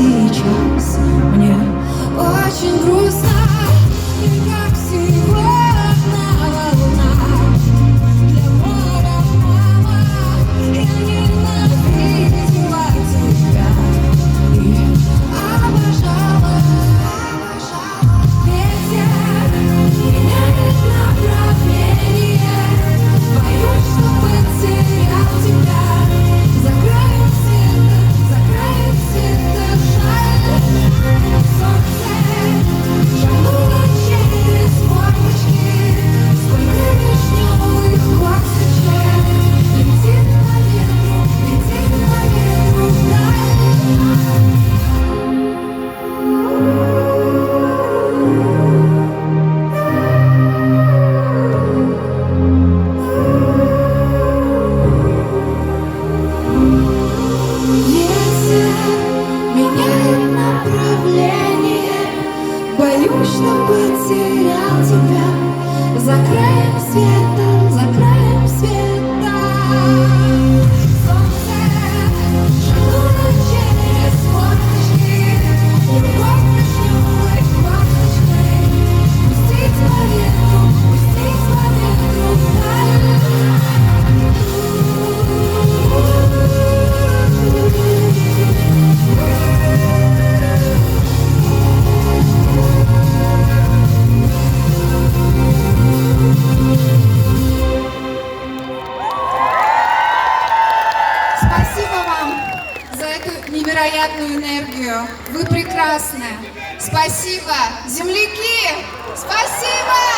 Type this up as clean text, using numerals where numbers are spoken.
сейчас мне очень грустно. И как всегда одна волна для моря, мама. Я ненавидела тебя и обожала. Ветер меняет направление. Боюсь, что потерял тебя. За краем света жаль. Солнце шагнуло через форточки. Сколько вишневых ласточек летит по ветру вдаль. Ветер меняет направление. Боюсь, что потерял тебя. За краем света, за краем света. Солнце шагнуло через форточки. Любовь вишневой ласточкой. Пустить по ветру вдаль. Спасибо вам за эту невероятную энергию. Вы прекрасны. Спасибо, земляки! Спасибо!